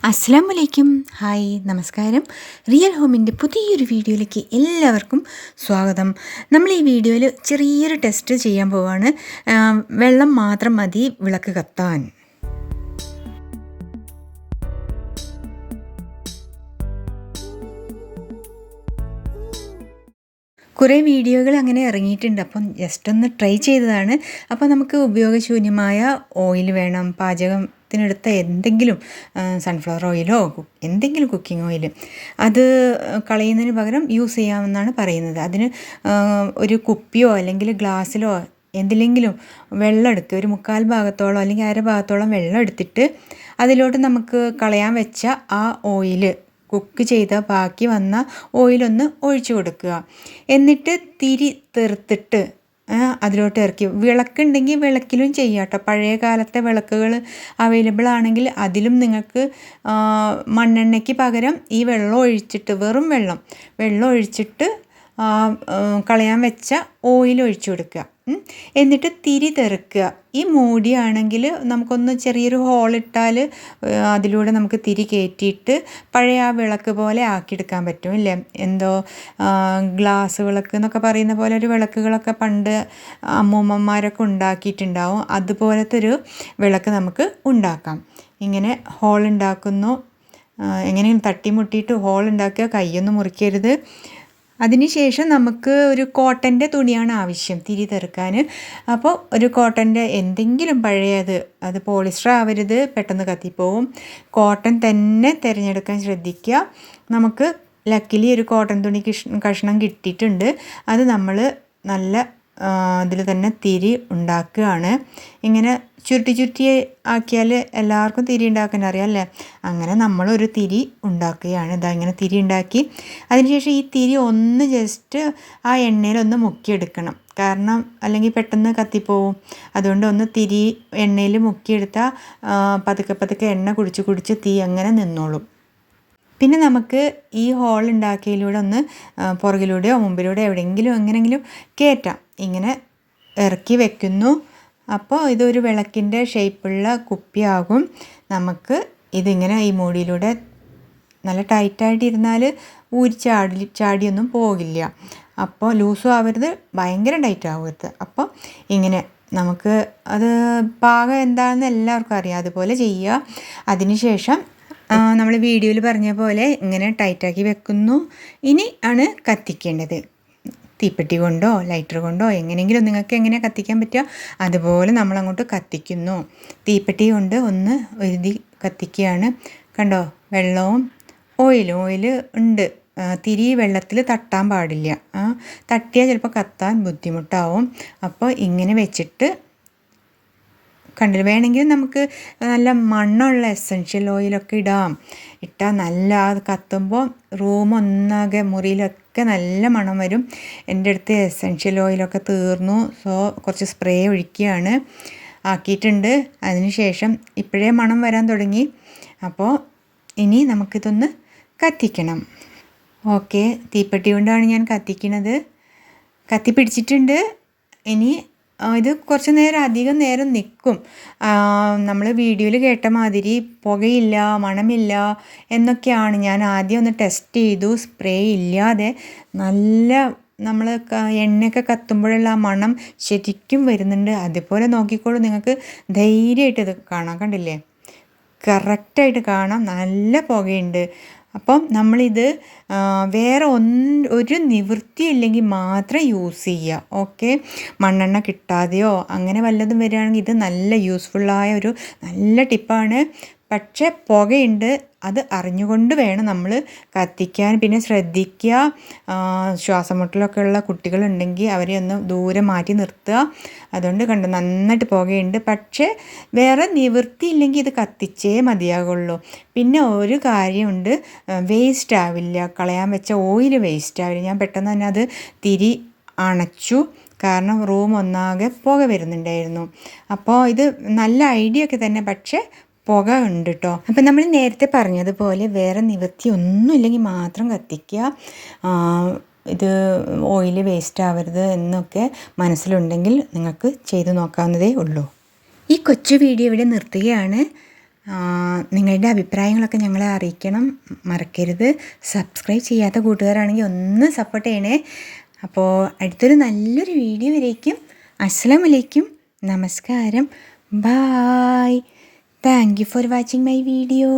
അസ്സലാമു അലൈക്കും. ഹായ്, നമസ്കാരം. റിയൽ ഹോമിൻ്റെ പുതിയൊരു വീഡിയോയിലേക്ക് എല്ലാവർക്കും സ്വാഗതം. നമ്മൾ ഈ വീഡിയോയിൽ ചെറിയൊരു ടെസ്റ്റ് ചെയ്യാൻ പോവാണ്. വെള്ളം മാത്രം മതി വിളക്ക് കത്താൻ. കുറേ വീഡിയോകൾ അങ്ങനെ ഇറങ്ങിയിട്ടുണ്ട്. അപ്പം ജസ്റ്റ് ഒന്ന് ട്രൈ ചെയ്തതാണ്. അപ്പോൾ നമുക്ക് ഉപയോഗശൂന്യമായ ഓയിൽ വേണം. പാചകത്തിനെടുത്ത എന്തെങ്കിലും സൺഫ്ലവർ ഓയിലോ എന്തെങ്കിലും കുക്കിംഗ് ഓയിൽ അത് കളയുന്നതിന് പകരം യൂസ് ചെയ്യാമെന്നാണ് പറയുന്നത്. അതിന് ഒരു കുപ്പിയോ അല്ലെങ്കിൽ ഗ്ലാസ്സിലോ എന്തിലെങ്കിലും വെള്ളം എടുക്കുക. ഒരു 1/4 ഭാഗത്തോളം അല്ലെങ്കിൽ അര ഭാഗത്തോളം വെള്ളം എടുത്തിട്ട് അതിലോട്ട് നമുക്ക് കളയാൻ വെച്ച ആ ഓയിൽ, കുക്ക് ചെയ്ത ബാക്കി വന്ന ഓയിലൊന്ന് ഒഴിച്ചു കൊടുക്കുക. എന്നിട്ട് തിരി തെറുത്തിട്ട് അതിലോട്ട് ഇറക്കി. വിളക്കുണ്ടെങ്കിൽ വിളക്കിലും ചെയ്യാം കേട്ടോ. പഴയ കാലത്തെ വിളക്കുകൾ അവൈലബിൾ ആണെങ്കിൽ അതിലും നിങ്ങൾക്ക് മണ്ണെണ്ണയ്ക്ക് പകരം ഈ വെള്ളം ഒഴിച്ചിട്ട്, വെറും വെള്ളം ഒഴിച്ചിട്ട് കളയാൻ വെച്ച ഓയിൽ ഒഴിച്ചു കൊടുക്കുക. എന്നിട്ട് തിരി തെറുക്കുക. ഈ മൂടിയാണെങ്കിൽ നമുക്കൊന്ന് ചെറിയൊരു ഹോളിട്ടാൽ അതിലൂടെ നമുക്ക് തിരി കയറ്റിയിട്ട് പഴയ ആ വിളക്ക് പോലെ ആക്കിയെടുക്കാൻ പറ്റും ഇല്ലേ. എന്തോ ഗ്ലാസ് വിളക്ക് എന്നൊക്കെ പറയുന്ന പോലെ ഒരു വിളക്കുകളൊക്കെ പണ്ട് അമ്മൂമ്മമാരൊക്കെ ഉണ്ടാക്കിയിട്ടുണ്ടാവും. അതുപോലത്തെ ഒരു വിളക്ക് നമുക്ക് ഉണ്ടാക്കാം. ഇങ്ങനെ ഹോൾ ഉണ്ടാക്കുന്നു. എങ്ങനെയും തട്ടിമുട്ടിയിട്ട് ഹോൾ ഉണ്ടാക്കുക. കൈയൊന്നും മുറിക്കരുത്. അതിനുശേഷം നമുക്ക് ഒരു കോട്ടൻ്റെ തുണിയാണ് ആവശ്യം തിരി തെറുക്കാൻ. അപ്പോൾ ഒരു കോട്ടൻ്റെ എന്തെങ്കിലും പഴയത്, അത് പോളിസ്റ്റർ ആവരുത്, പെട്ടെന്ന് കത്തിപ്പോവും. കോട്ടൺ തന്നെ തിരഞ്ഞെടുക്കാൻ ശ്രദ്ധിക്കുക. നമുക്ക് ലക്കിലി ഒരു കോട്ടൺ തുണി കഷ്ണം കിട്ടിയിട്ടുണ്ട്. അത് നമ്മൾ നല്ല അതിൽ തന്നെ തിരി ഉണ്ടാക്കുകയാണ്. ഇങ്ങനെ ചുരുട്ടി ആക്കിയാൽ എല്ലാവർക്കും തിരി ഉണ്ടാക്കാൻ അറിയാം അല്ലേ. അങ്ങനെ നമ്മളൊരു തിരി ഉണ്ടാക്കുകയാണ്. ഇതാ ഇങ്ങനെ തിരി ഉണ്ടാക്കി അതിനുശേഷം ഈ തിരി ഒന്ന് ജസ്റ്റ് ആ എണ്ണയിലൊന്ന് മുക്കിയെടുക്കണം. കാരണം അല്ലെങ്കിൽ പെട്ടെന്ന് കത്തിപ്പോവും. അതുകൊണ്ട് ഒന്ന് തിരി എണ്ണയിൽ മുക്കിയെടുത്താൽ പതുക്കെ എണ്ണ കുടിച്ച് തീ അങ്ങനെ നിന്നോളും. പിന്നെ നമുക്ക് ഈ ഹോൾ ഉണ്ടാക്കിയതിലൂടെ ഒന്ന് പുറകിലൂടെയോ മുമ്പിലൂടെയോ എവിടെയെങ്കിലും എങ്ങനെയെങ്കിലും കയറ്റാം. ഇങ്ങനെ ഇറക്കി വെക്കുന്നു. അപ്പോൾ ഇതൊരു വിളക്കിൻ്റെ ഷേപ്പുള്ള കുപ്പിയാകും. നമുക്ക് ഇതിങ്ങനെ ഈ മൂടിയിലൂടെ നല്ല ടൈറ്റായിട്ടിരുന്നാൽ ഊരി ചാടിയൊന്നും പോകില്ല. അപ്പോൾ ലൂസും ആവരുത്, ഭയങ്കര ടൈറ്റ് ആവരുത്. അപ്പോൾ ഇങ്ങനെ നമുക്ക് അത് പാകം എന്താണെന്ന് എല്ലാവർക്കും അറിയാം. അതുപോലെ ചെയ്യുക. അതിനുശേഷം നമ്മൾ വീഡിയോയിൽ പറഞ്ഞ പോലെ ഇങ്ങനെ ടൈറ്റാക്കി വെക്കുന്നു. ഇനി ആണ് കത്തിക്കേണ്ടത്. തീപ്പെട്ടി കൊണ്ടോ ലൈറ്റർ കൊണ്ടോ എങ്ങനെയെങ്കിലും നിങ്ങൾക്ക് എങ്ങനെ കത്തിക്കാൻ പറ്റുക അതുപോലെ നമ്മളങ്ങോട്ട് കത്തിക്കുന്നു. തീപ്പെട്ടി കൊണ്ട് ഒന്ന് ഒരുതി കത്തിക്കുകയാണ്. കണ്ടോ, വെള്ളവും ഓയിൽ ഉണ്ട്. തിരി വെള്ളത്തിൽ തട്ടാൻ പാടില്ല. തട്ടിയാൽ ചിലപ്പോൾ കത്താൻ ബുദ്ധിമുട്ടാവും. അപ്പോൾ ഇങ്ങനെ വെച്ചിട്ട് കണ്ടില്ല. വേണമെങ്കിൽ നമുക്ക് നല്ല മണ്ണുള്ള എസൻഷ്യൽ ഓയിലൊക്കെ ഇട്ടാൽ നല്ല അത് കത്തുമ്പോൾ റൂം ഒന്നാകെ മുറിയിലൊക്കെ നല്ല മണം വരും. എൻ്റെ അടുത്ത് എസൻഷ്യൽ ഓയിലൊക്കെ തീർന്നു. സോ കുറച്ച് സ്പ്രേ ഒഴിക്കുകയാണ്, ആക്കിയിട്ടുണ്ട്. അതിനുശേഷം ഇപ്പോഴേ മണം വരാൻ തുടങ്ങി. അപ്പോൾ ഇനി നമുക്കിതൊന്ന് കത്തിക്കണം. ഓക്കെ, തീപ്പെട്ടി കൊണ്ടാണ് ഞാൻ കത്തിക്കുന്നത്. കത്തിപ്പിടിച്ചിട്ടുണ്ട്. ഇനി ഇത് കുറച്ച് നേരം, അധികം നേരം നിൽക്കും. നമ്മൾ വീഡിയോയിൽ കേട്ട മാതിരി പുകയില്ല, മണമില്ല എന്നൊക്കെയാണ്. ഞാൻ ആദ്യം ഒന്ന് ടെസ്റ്റ് ചെയ്തു. സ്പ്രേ ഇല്ലാതെ നല്ല നമ്മൾ എണ്ണയൊക്കെ കത്തുമ്പോഴുള്ള ആ മണം ശരിക്കും വരുന്നുണ്ട്. അതുപോലെ നോക്കിക്കോളൂ, നിങ്ങൾക്ക് ധൈര്യമായിട്ട് ഇത് കാണാം. കണ്ടില്ലേ, കറക്റ്റായിട്ട് കാണാം. നല്ല പുകയുണ്ട്. അപ്പം നമ്മളിത് വേറെ ഒരു നിവൃത്തിയില്ലെങ്കിൽ മാത്രം യൂസ് ചെയ്യുക. ഓക്കെ, മണ്ണെണ്ണ കിട്ടാതെയോ അങ്ങനെ വല്ലതും വരികയാണെങ്കിൽ ഇത് നല്ല യൂസ്ഫുള്ളായ ഒരു നല്ല ടിപ്പാണ്. പക്ഷേ പുകയുണ്ട്, അത് അറിഞ്ഞുകൊണ്ട് വേണം നമ്മൾ കത്തിക്കാൻ. പിന്നെ ശ്രദ്ധിക്കുക, ശ്വാസമുട്ടലൊക്കെ ഉള്ള കുട്ടികളുണ്ടെങ്കിൽ അവരെ ഒന്ന് ദൂരെ മാറ്റി നിർത്തുക. അതുകൊണ്ട് കണ്ടു നന്നായിട്ട് പുകയുണ്ട്. പക്ഷേ വേറെ നിവൃത്തിയില്ലെങ്കിൽ ഇത് കത്തിച്ചേ മതിയാകുള്ളൂ. പിന്നെ ഒരു കാര്യമുണ്ട്, വേസ്റ്റ് ആവില്ല. കളയാൻ വെച്ച ഓയിൽ വേസ്റ്റ് ആവില്ല. ഞാൻ പെട്ടെന്ന് തന്നെ അത് തിരി അണച്ചു. കാരണം റൂം ഒന്നാകെ പുക വരുന്നുണ്ടായിരുന്നു. അപ്പോൾ ഇത് നല്ല ഐഡിയ ഒക്കെ തന്നെ, പക്ഷേ പുക ഉണ്ട് കേട്ടോ. അപ്പം നമ്മൾ നേരത്തെ പറഞ്ഞതുപോലെ വേറെ നിവൃത്തി ഒന്നുമില്ലെങ്കിൽ മാത്രം കത്തിക്കുക. ഇത് ഓയിൽ വേസ്റ്റ് ആവരുത് എന്നൊക്കെ മനസ്സിലുണ്ടെങ്കിൽ നിങ്ങൾക്ക് ചെയ്ത് നോക്കാവുന്നതേ ഉള്ളൂ. ഈ കൊച്ചു വീഡിയോ ഇവിടെ നിർത്തുകയാണ്. നിങ്ങളുടെ അഭിപ്രായങ്ങളൊക്കെ ഞങ്ങളെ അറിയിക്കണം, മറക്കരുത്. സബ്സ്ക്രൈബ് ചെയ്യാത്ത കൂട്ടുകാരാണെങ്കിൽ ഒന്ന് സപ്പോർട്ട് ചെയ്യണേ. അപ്പോൾ അടുത്തൊരു നല്ലൊരു വീഡിയോ വരേക്കും. അസ്സലാമു അലൈക്കും, നമസ്കാരം, bye. Thank you for watching my video.